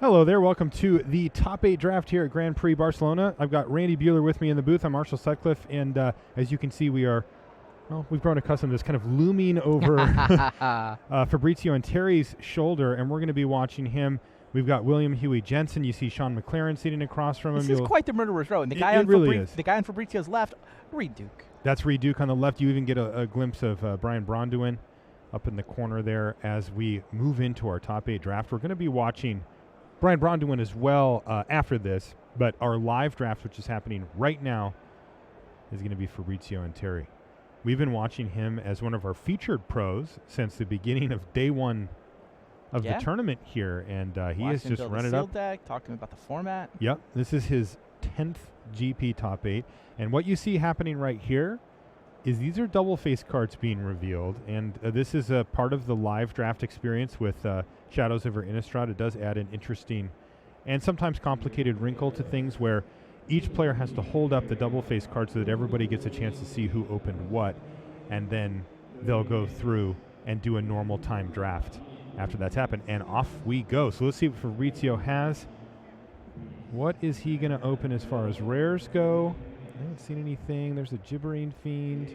Hello there. Welcome to the Top 8 draft here at Grand Prix Barcelona. I've got Randy Buehler with me in the booth. I'm Marshall Sutcliffe, and as you can see, we've grown accustomed to this kind of looming over Fabrizio Anteri's shoulder, and we're going to be watching him. We've got William Huey Jensen. You see Sean McLaren sitting across from him. This is quite the murderer's row. And the guy the guy on Fabrizio's left, Reed Duke. That's Reed Duke on the left. You even get a glimpse of Brian Bronduin up in the corner there as we move into our Top 8 draft. We're going to be watching Brian Bronduin as well after this, but our live draft, which is happening right now, is going to be Fabrizio Anteri. We've been watching him as one of our featured pros since the beginning of day one of the tournament here, and he has just run it up. Deck, talking about the format. Yep, this is his 10th GP Top 8, and what you see happening right here is these are double face cards being revealed, and this is a part of the live draft experience with Shadows over Innistrad. It does add an interesting and sometimes complicated wrinkle to things where each player has to hold up the double face card so that everybody gets a chance to see who opened what, and then they'll go through and do a normal time draft after that's happened, and off we go. So let's see what Fabrizio has. What is he going to open as far as rares go? I haven't seen anything. There's a Gibbering Fiend.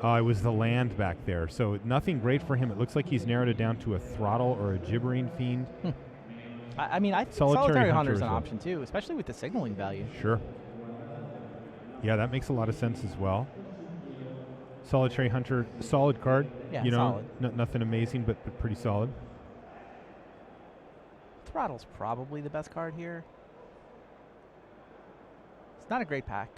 Oh, it was the land back there. So nothing great for him. It looks like he's narrowed it down to a Throttle or a Gibbering Fiend. I mean, I think Solitary Hunter is an option too, especially with the signaling value. Sure. Yeah, that makes a lot of sense as well. Solitary Hunter, solid card. Yeah, you know, solid. Nothing amazing, but pretty solid. Throttle's probably the best card here. It's not a great pack.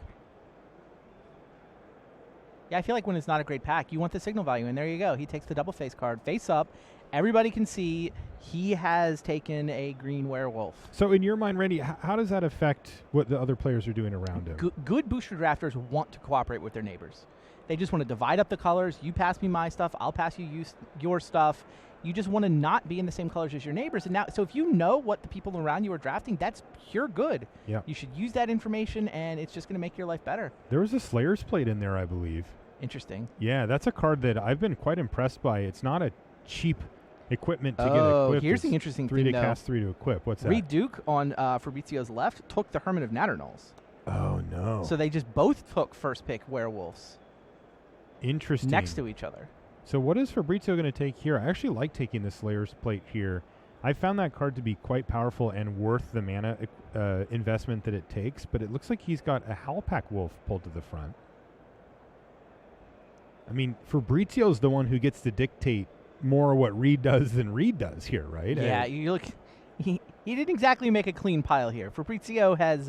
Yeah, I feel like when it's not a great pack, you want the signal value, and there you go. He takes the double face card, face up. Everybody can see he has taken a green werewolf. So in your mind, Randy, how does that affect what the other players are doing around him? Good booster drafters want to cooperate with their neighbors. They just want to divide up the colors. You pass me my stuff, I'll pass you your stuff. You just want to not be in the same colors as your neighbors. And now, so if you know what the people around you are drafting, that's pure good. Yeah. You should use that information, and it's just going to make your life better. There was a Slayer's Plate in there, I believe. Interesting. Yeah, that's a card that I've been quite impressed by. It's not a cheap equipment to get equipped. Here's the interesting thing, 3 to cast, 3 to equip. What's that? Reed Duke on Fabrizio's left took the Hermit of Natternals. Oh, no. So they just both took first pick werewolves. Interesting. Next to each other. So what is Fabrizio going to take here? I actually like taking the Slayer's Plate here. I found that card to be quite powerful and worth the mana investment that it takes, but it looks like he's got a Howlpack Wolf pulled to the front. I mean, Fabrizio's the one who gets to dictate more what Reed does than Reed does here, right? Yeah, you look. He didn't exactly make a clean pile here. Fabrizio has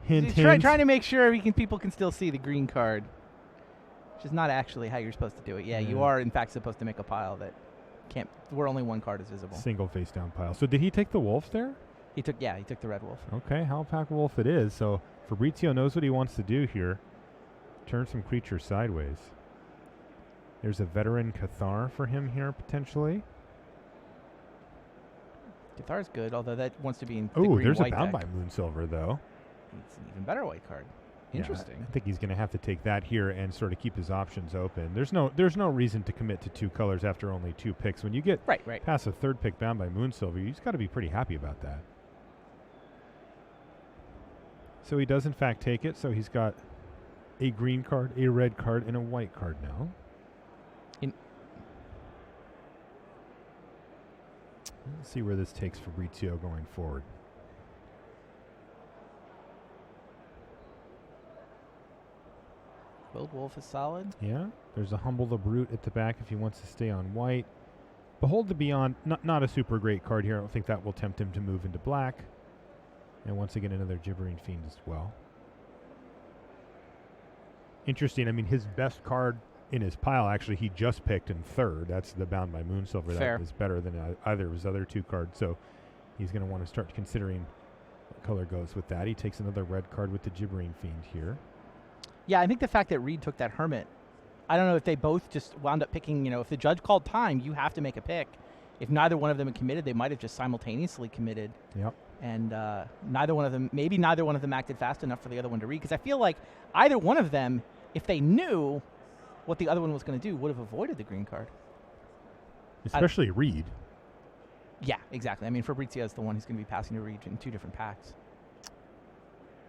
hint. Trying to make sure people can still see the green card, which is not actually how you're supposed to do it. Yeah, you are in fact supposed to make a pile that can't. Where only one card is visible. Single face down pile. So did he take the wolf there? He took the red wolf. Okay, Howlpack Wolf it is. So Fabrizio knows what he wants to do here. Turn some creatures sideways. There's a veteran Cathar for him here, potentially. Cathar's good, although that wants to be in the Oh, green there's a white Bound deck. by Moonsilver, though. It's an even better white card. Interesting. Yeah, I think he's going to have to take that here and sort of keep his options open. There's no reason to commit to 2 colors after only 2 picks. When you get right. past a 3rd pick Bound by Moonsilver, you just got to be pretty happy about that. So he does, in fact, take it. So he's got a green card, a red card, and a white card now. Let's see where this takes Fabrizio going forward. Willed Wolf is solid. Yeah, there's a Humble the Brute at the back if he wants to stay on white. Behold the Beyond, not a super great card here. I don't think that will tempt him to move into black. And once again, another Gibbering Fiend as well. Interesting. I mean, his best card in his pile, actually, he just picked in 3rd. That's the Bound by Moonsilver. Fair. That is better than either of his other 2 cards. So he's going to want to start considering what color goes with that. He takes another red card with the Gibbering Fiend here. Yeah, I think the fact that Reed took that Hermit, I don't know if they both just wound up picking, if the judge called time, you have to make a pick. If neither one of them had committed, they might have just simultaneously committed. Yep. And neither one of them acted fast enough for the other one to read. Because I feel like either one of them, if they knew what the other one was going to do, would have avoided the green card. Especially Reed. Yeah, exactly. I mean, Fabrizio is the one who's going to be passing to Reed in 2 different packs.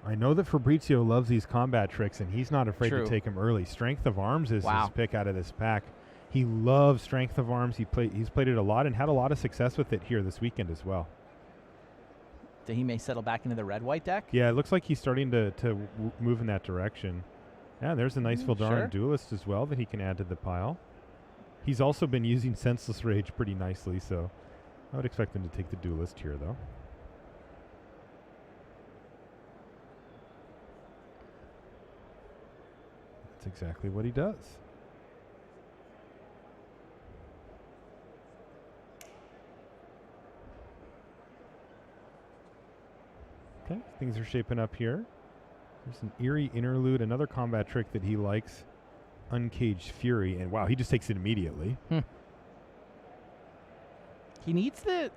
I know that Fabrizio loves these combat tricks, and he's not afraid True. to take them early. Strength of Arms is Wow. his pick out of this pack. He loves Strength of Arms. He's played it a lot and had a lot of success with it here this weekend as well. So he may settle back into the red-white deck? Yeah, it looks like he's starting to move in that direction. Yeah, there's a nice Vildaran sure. Duelist as well that he can add to the pile. He's also been using Senseless Rage pretty nicely, so I would expect him to take the Duelist here, though. That's exactly what he does. Okay, things are shaping up here. There's an Eerie Interlude, another combat trick that he likes, Uncaged Fury, and wow, he just takes it immediately. He needs the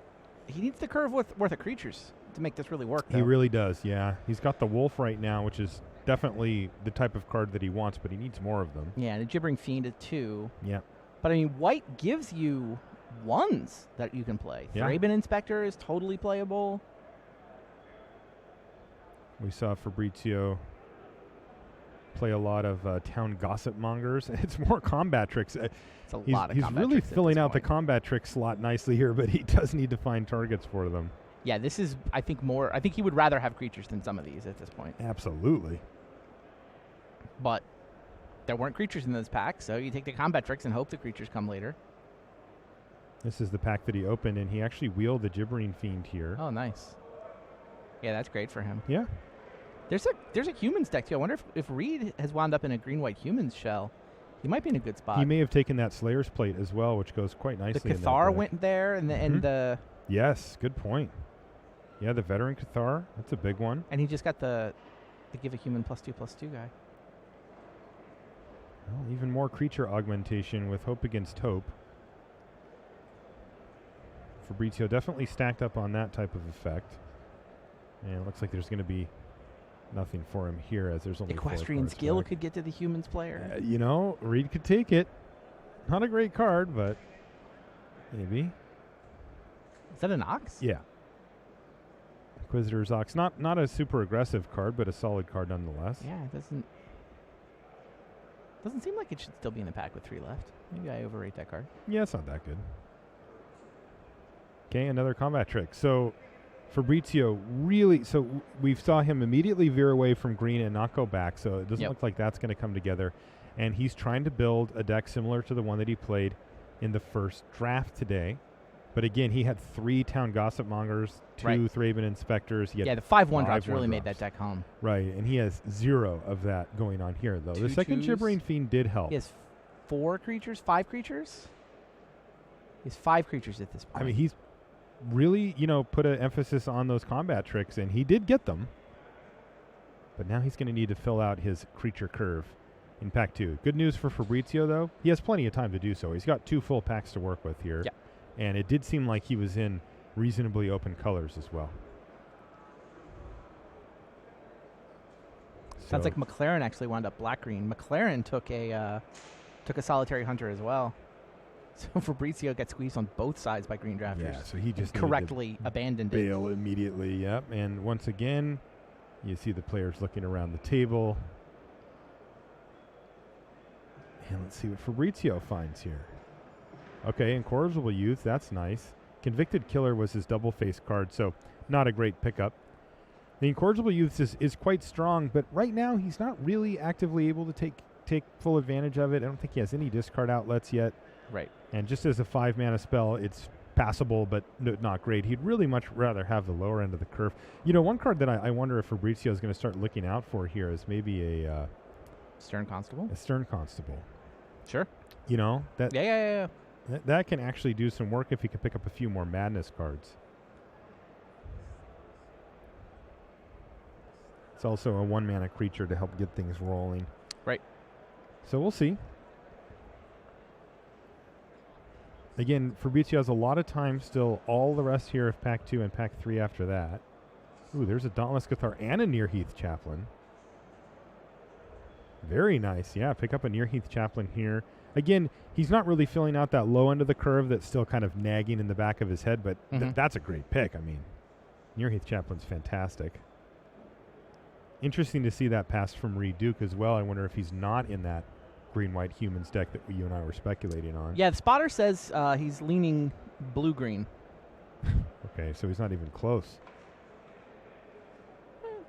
curve worth of creatures to make this really work, though. He really does, yeah. He's got the Wolf right now, which is definitely the type of card that he wants, but he needs more of them. Yeah, and a Gibbering Fiend at 2. Yeah. But, I mean, white gives you 1s that you can play. Yeah. Thraben Inspector is totally playable. We saw Fabrizio play a lot of Town Gossip Mongers. It's more combat tricks. It's a lot of he's combat really tricks at filling this out the point. combat trick slot nicely here, but he does need to find targets for them. Yeah, this is, I think he would rather have creatures than some of these at this point. Absolutely. But there weren't creatures in this pack, so you take the combat tricks and hope the creatures come later. This is the pack that he opened, and he actually wheeled the Gibbering Fiend here. Oh, nice. Yeah, that's great for him. Yeah. There's a humans deck, too. I wonder if Reed has wound up in a green-white humans shell. He might be in a good spot. He may have taken that Slayer's Plate as well, which goes quite nicely. The in that Cathar deck. went there, and the Yes, good point. Yeah, the Veteran Cathar, that's a big one. and he just got the give a human +2/+2 guy. Well, even more creature augmentation with Hope Against Hope. Fabrizio definitely stacked up on that type of effect. And it looks like there's going to be nothing for him here, as there's only 4 Equestrian cards Skill back. could get to the humans player. You know, Reed could take it. Not a great card, but maybe. Is that an Ox? Yeah. Inquisitor's Ox. Not a super aggressive card, but a solid card nonetheless. Yeah, it doesn't seem like it should still be in the pack with 3 left. Maybe I overrate that card. Yeah, it's not that good. Okay, another combat trick. So Fabrizio really, we saw him immediately veer away from green and not go back, so it doesn't look like that's going to come together. And he's trying to build a deck similar to the one that he played in the first draft today. But again, he had 3 Town Gossip Mongers, 2 Thraben Inspectors. He had the 5/1 drops 5/1 really made drops. that deck hum. Right, and he has 0 of that going on here, though. The 2 second 2s. Gibbering Fiend did help. He has 5 creatures? He has 5 creatures at this point. I mean, he's really, put an emphasis on those combat tricks, and he did get them. But now he's going to need to fill out his creature curve in pack 2. Good news for Fabrizio, though. He has plenty of time to do so. He's got 2 full packs to work with here. Yeah. And it did seem like he was in reasonably open colors as well. Sounds like McLaren actually wound up black-green. McLaren took a Solitary Hunter as well. So Fabrizio got squeezed on both sides by green drafters. Yeah, so he just correctly abandoned it. bail immediately, yep. And once again, you see the players looking around the table. And let's see what Fabrizio finds here. Okay, Incorrigible Youth, that's nice. Convicted Killer was his double-face card, so not a great pickup. The Incorrigible Youth is quite strong, but right now he's not really actively able to take full advantage of it. I don't think he has any discard outlets yet. Right. And just as a 5-mana spell, it's passable, but not great. He'd really much rather have the lower end of the curve. One card that I wonder if Fabrizio is going to start looking out for here is maybe a Stern Constable? a Stern Constable. Sure. That Yeah. that can actually do some work if he can pick up a few more Madness cards. It's also a 1-mana creature to help get things rolling. Right. So we'll see. Again, Fabrizio has a lot of time still. All the rest here of Pack 2 and Pack 3 after that. Ooh, there's a Dauntless Cathar and a Nearheath Chaplain. Very nice. Yeah, pick up a Nearheath Chaplain here. Again, he's not really filling out that low end of the curve that's still kind of nagging in the back of his head, but that's a great pick. I mean, Nearheath Chaplin's fantastic. Interesting to see that pass from Reed Duke as well. I wonder if he's not in that green-white humans deck that you and I were speculating on. Yeah, the spotter says he's leaning blue-green. Okay, so he's not even close.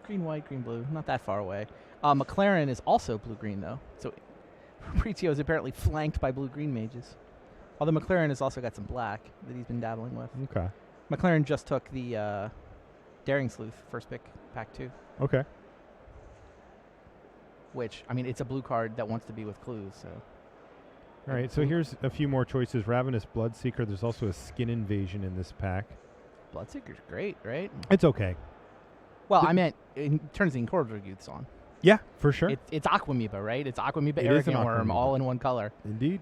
Green, white, green, blue. Not that far away. McLaren is also blue-green, though. So Fabrizio is apparently flanked by blue-green mages. Although McLaren has also got some black that he's been dabbling with. Okay. McLaren just took the Daring Sleuth first pick, pack 2. Okay. Which, I mean, it's a blue card that wants to be with clues, so. All right, so here's a few more choices. Ravenous Bloodseeker. There's also a Skin Invasion in this pack. Bloodseeker's great, right? It's okay. Well, I meant it turns the Incorrigible Youths on. Yeah, for sure. It's Aquamoeba, right? It's Aquamoeba, It is an Arrogant Worm, Aquamoeba. all in one color. Indeed.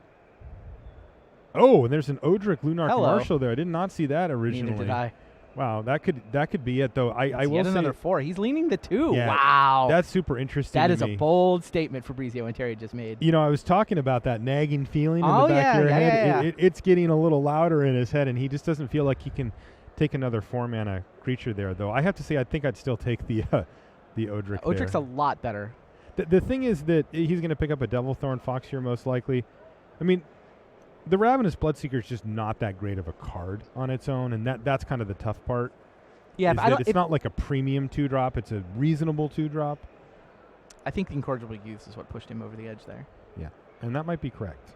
Oh, and there's an Odric Lunarch Hello. Marshal there. I did not see that originally. Neither did I. Wow, that could be it though. I will Yet say another 4. He's leaning the 2. Yeah, Wow. that's super interesting. That to is me. a bold statement Fabrizio Anteri just made. You know, I was talking about that nagging feeling in Oh, the back of your yeah, head. yeah. It's getting a little louder in his head, and he just doesn't feel like he can take another 4-mana creature there. Though I have to say, I think I'd still take the Odric. Odric's there. a lot better. The thing is that he's going to pick up a Devilthorn Fox here most likely. I mean, the Ravenous Bloodseeker is just not that great of a card on its own, and that's kind of the tough part. Yeah, is but that it's not like a premium 2-drop. It's a reasonable 2-drop. I think the Incorrigible Youths is what pushed him over the edge there. Yeah, and that might be correct.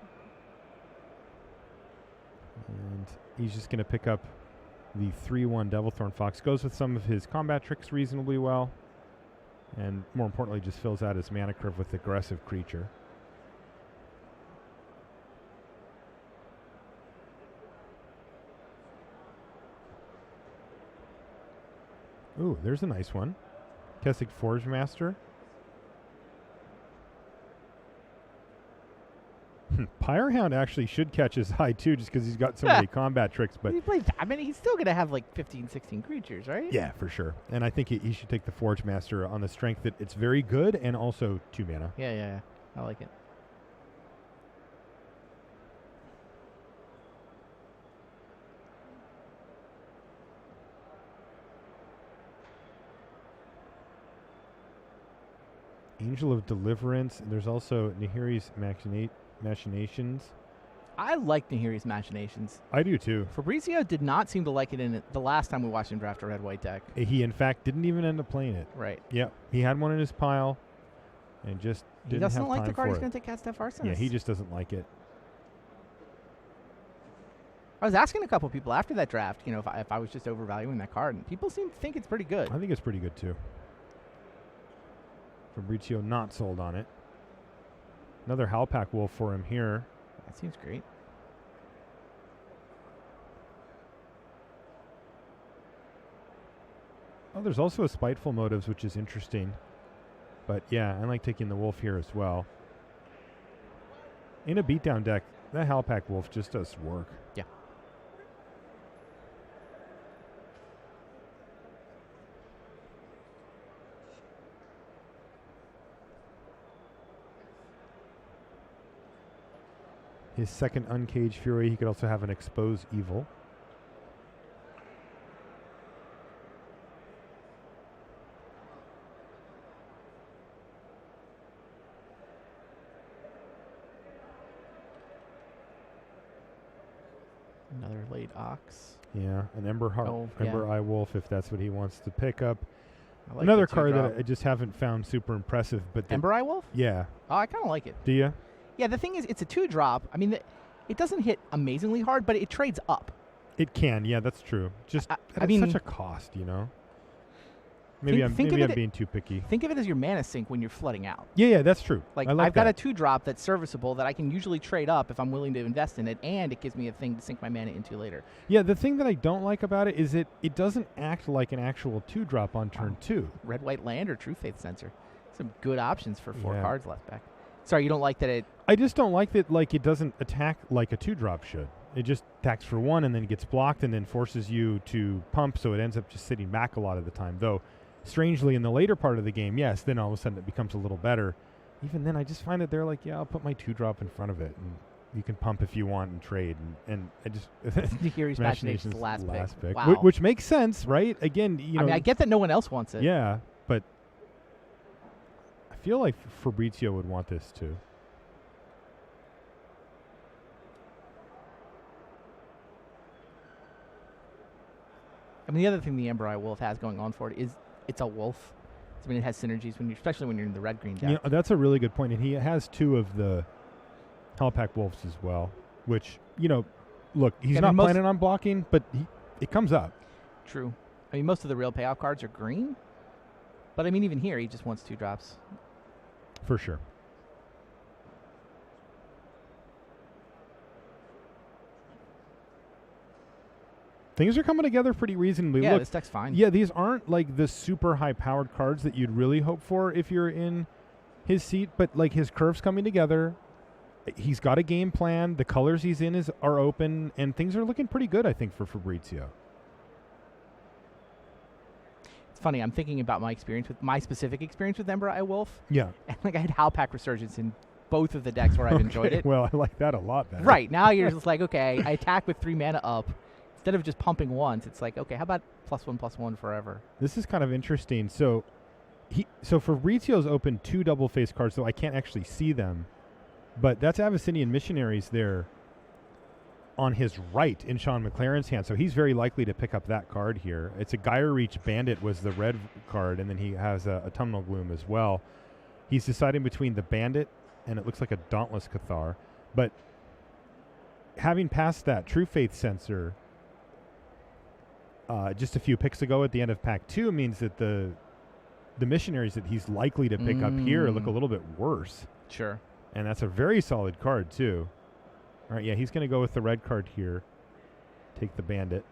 And he's just going to pick up the 3/1 Devilthorn Fox. Goes with some of his combat tricks reasonably well. And more importantly, just fills out his mana curve with aggressive creature. Ooh, there's a nice one. Kessig Forge Master. Pyrehound actually should catch his eye too, just because he's got so many combat tricks. But He plays, I mean, he's still going to have like 15, 16 creatures, right? yeah, for sure. And I think he should take the Forge Master on the strength that it's very good and also 2 mana. Yeah. I like it. Angel of Deliverance, and there's also Nahiri's Machinations. I like Nahiri's Machinations. I do too. Fabrizio did not seem to like it in it the last time we watched him draft a red-white deck. He, in fact, didn't even end up playing it. Right. Yep. He had one in his pile and just He didn't doesn't have like time the card. for He's it. going to take Cat Staff Arsonist. Yeah, he just doesn't like it. I was asking a couple people after that draft, you know, if I was just overvaluing that card, and people seem to think it's pretty good. I think it's pretty good too. Fabrizio not sold on it. Another Howlpack Wolf for him here. That seems great. Oh, there's also a Spiteful Motives, which is interesting. But yeah, I like taking the Wolf here as well. In a beatdown deck, that Howlpack Wolf just does work. Yeah. His second Uncaged Fury, he could also have an Expose Evil. Another late Ox. Yeah, an Ember Eye Wolf, if that's what he wants to pick up. I like Another the card two-drop. that I just haven't found super impressive. But Ember Eye Wolf? yeah. Oh, I kind of like it. Do you? Yeah, the thing is, it's a 2-drop. I mean, it doesn't hit amazingly hard, but it trades up. It can. Yeah, that's true. Just I at mean, such a cost, you know. Maybe I'm being too picky. Think of it as your mana sink when you're flooding out. Yeah, that's true. Like, I like I've got that. a 2-drop that's serviceable that I can usually trade up if I'm willing to invest in it, and it gives me a thing to sink my mana into later. Yeah, the thing that I don't like about it is it doesn't act like an actual 2-drop on turn 2. Red, white land or True Faith Sensor. Some good options for 4 Yeah. cards left back. Sorry, you don't like that it... I just don't like that it doesn't attack like a 2-drop should. It just attacks for 1 and then gets blocked and then forces you to pump, so it ends up just sitting back a lot of the time. Though, strangely, in the later part of the game, yes, then all of a sudden it becomes a little better. Even then, I just find that they're like, yeah, I'll put my 2-drop in front of it. And You can pump if you want and trade, and I just Here's Imagination's the last pick. Wow. Which makes sense, right? Again, I mean, I get that no one else wants it. Yeah, but I feel like Fabrizio would want this too. I mean, the other thing the Amber Eye Wolf has going on for it is it's a wolf. I mean, it has synergies especially when you're in the red-green deck. You know, that's a really good point, and he has 2 of the Hellpack Wolves as well, which, look, he's not planning on blocking, but it comes up. True. I mean, most of the real payoff cards are green, but I mean, even here, he just wants 2 drops. For sure. Things are coming together pretty reasonably. Yeah, Look, this deck's fine. Yeah, these aren't like the super high-powered cards that you'd really hope for if you're in his seat, but like his curve's coming together. He's got a game plan. The colors he's in are open, and things are looking pretty good, I think, for Fabrizio. It's funny. I'm thinking about my specific experience with Ember Eye Wolf. Yeah. And like I had Howlpack Resurgence in both of the decks where I've enjoyed it. Well, I like that a lot better. Right. Now you're just like, okay, I attack with 3 mana up. Instead of just pumping once, it's like, okay, how about +1/+1 forever? This is kind of interesting. So Fabrizio's opened 2 double-face cards, so I can't actually see them. But that's Abyssinian Missionaries there on his right in Sean McLaren's hand. So he's very likely to pick up that card here. It's a Gyre Reach Bandit was the red card, and then he has a Autumnal Gloom as well. He's deciding between the Bandit and it looks like a Dauntless Cathar. But having passed that True Faith Sensor just a few picks ago at the end of Pack 2 means that the Missionaries that he's likely to pick up here look a little bit worse. Sure. And that's a very solid card, too. All right, yeah, he's going to go with the red card here. Take the Bandit.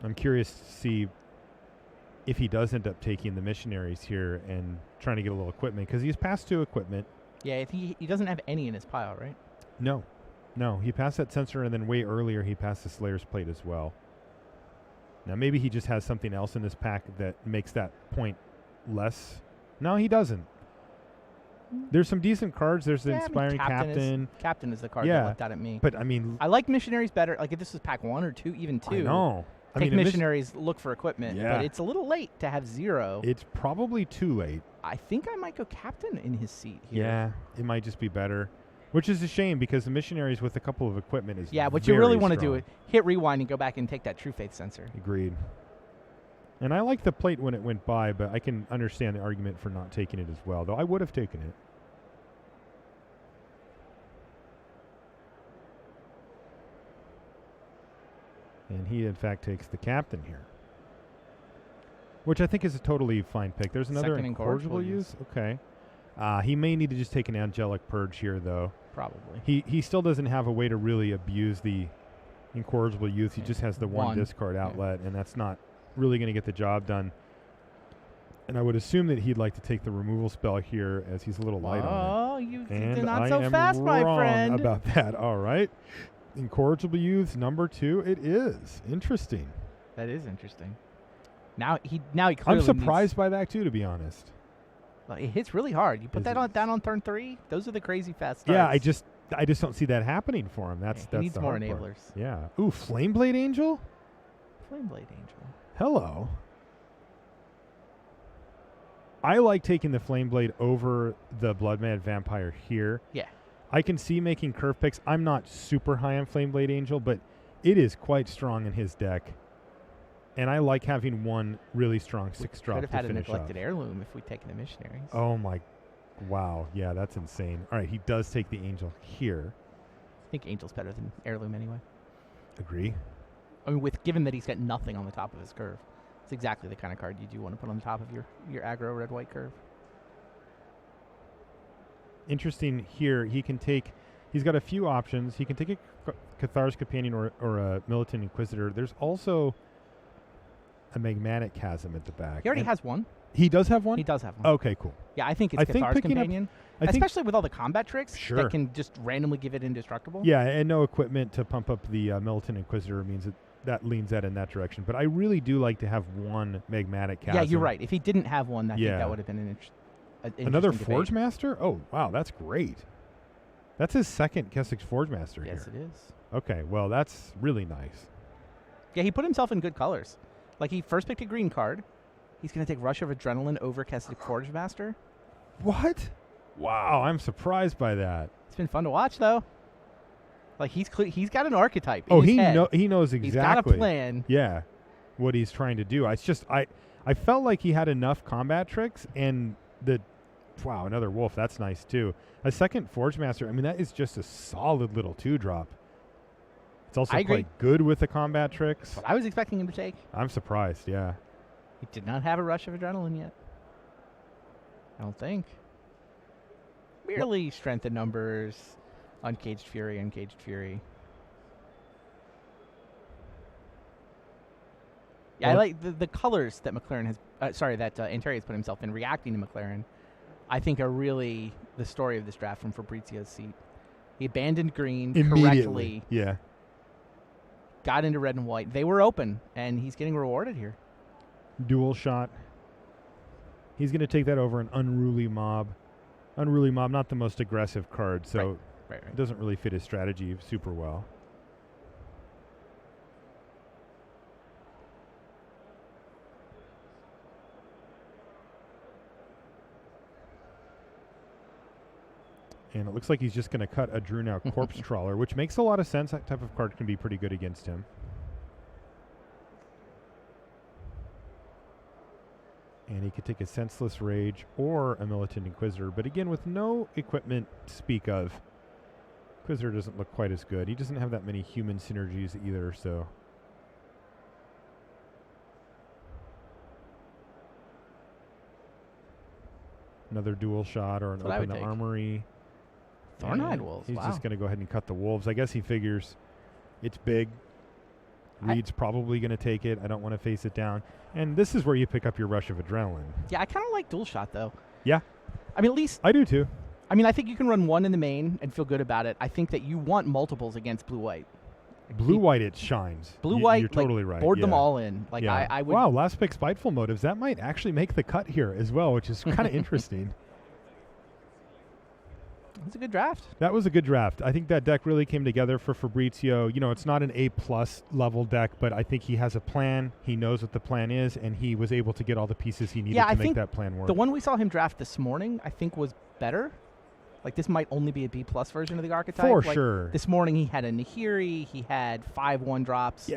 I'm curious to see if he does end up taking the Missionaries here and trying to get a little equipment, because he's passed 2 equipment. Yeah, he doesn't have any in his pile, right? No. He passed that Sensor, and then way earlier he passed the Slayer's Plate as well. Now, maybe he just has something else in this pack that makes that point less. No, he doesn't. There's some decent cards. There's the Inspiring Captain. Captain is the card that looked out at me. But, I mean... I like Missionaries better. Like, if this is pack 1 or 2, even 2. I know. Take Missionaries, look for equipment. Yeah. But it's a little late to have 0. It's probably too late. I think I might go Captain in his seat here. Yeah, it might just be better. Which is a shame, because the Missionaries with a couple of equipment is what you really want to do is hit rewind and go back and take that True Faith Sensor. Agreed. And I like the plate when it went by, but I can understand the argument for not taking it as well, though I would have taken it. And he, in fact, takes the Captain here, which I think is a totally fine pick. There's another Incorrigible Use. Okay. He may need to just take an Angelic Purge here, though. Probably. He still doesn't have a way to really abuse the Incorrigible Youth. He just has the one discard outlet, and that's not really going to get the job done. And I would assume that he'd like to take the removal spell here, as he's a little light on it. Oh, you're not so fast, my friend. About that. All right. Incorrigible Youth, number 2. It is. Interesting. That is interesting. Now he clearly I'm surprised by that, too, to be honest. Well, it hits really hard. You put that down on turn 3. Those are the crazy fast starts. Yeah, I just don't see that happening for him. That's he needs the more hard enablers. Part. Yeah. Ooh, Flameblade Angel? Flameblade Angel. Hello. I like taking the Flameblade over the Bloodmad Vampire here. Yeah. I can see making curve picks. I'm not super high on Flameblade Angel, but it is quite strong in his deck. And I like having one really strong 6-drop to finish off. Could have had a neglected heirloom if we'd taken the Missionaries. Oh, my. Wow. Yeah, that's insane. All right, he does take the Angel here. I think Angel's better than heirloom anyway. Agree. I mean, given that he's got nothing on the top of his curve. It's exactly the kind of card you do want to put on the top of your aggro red-white curve. Interesting here. He's got a few options. He can take a Cathar's Companion or a Militant Inquisitor. There's also a Magmatic Chasm at the back. He already has one. He does have one? He does have one. Okay, cool. Yeah, I think it's Cathar's Companion. Especially with all the combat tricks that can just randomly give it indestructible. Yeah, and no equipment to pump up the Militant Inquisitor means that that leans that in that direction. But I really do like to have one Magmatic Chasm. Yeah, you're right. If he didn't have one, I think Yeah. that would have been an Another interesting Forge debate. Master? Oh, wow, that's great. That's his second Keswick Forge Master Yes, here. it is. Okay, well, that's really nice. Yeah, he put himself in good colors. Like, he first picked a green card. He's going to take Rush of Adrenaline over Keswick Forge Master. What? Wow, I'm surprised by that. It's been fun to watch, though. Like, he's got an archetype. Oh, in his head. he knows exactly. He's got a plan. Yeah, what he's trying to do. It's just I felt like he had enough combat tricks, and wow, another wolf. That's nice too. A second Forge Master. I mean, that is just a solid little 2-drop. It's also quite good with the combat tricks. What I was expecting him to take. I'm surprised. Yeah. He did not have a Rush of Adrenaline yet. I don't think. Merely strength in numbers, Uncaged Fury, Uncaged Fury. Yeah, Well, I like the colors that McLaren has. That Anteri has put himself in, reacting to McLaren. I think are really the story of this draft from Fabrizio's seat. He abandoned green correctly. Yeah. Got into red and white. They were open, and he's getting rewarded here. Dual shot. He's going to take that over an Unruly Mob. Unruly Mob, not the most aggressive card, so Right. it doesn't really fit his strategy super well. And it looks like he's just going to cut a Drew Now Corpse Trawler, which makes a lot of sense. That type of card can be pretty good against him. And he could take a Senseless Rage or a Militant Inquisitor, but again, with no equipment to speak of. Inquisitor doesn't look quite as good. He doesn't have that many human synergies either, so. Another dual shot or an That's what I Open would the take. Armory. Thornhide Wolves. He's Wow. just going to go ahead and cut the Wolves. I guess he figures it's big. Reed's probably going to take it. I don't want to face it down. And this is where you pick up your Rush of Adrenaline. Yeah, I kind of like dual shot, though. Yeah. I mean, at least. I do too. I mean, I think you can run one in the main and feel good about it. I think that you want multiples against blue-white. Blue-white, it shines. Blue-white, you're totally right. board them yeah. all in. Like, Yeah. I would. Wow, last pick Spiteful Motives. That might actually make the cut here as well, which is kind of interesting. It's a good draft. That was a good draft. I think that deck really came together for Fabrizio. You know, it's not an A-plus level deck, but I think he has a plan. He knows what the plan is, and he was able to get all the pieces he needed to make that plan work. The one we saw him draft this morning, I think, was better. Like, this might only be a B-plus version of the archetype. For like, sure. This morning he had a Nahiri. He had 5 1-drops. Yeah.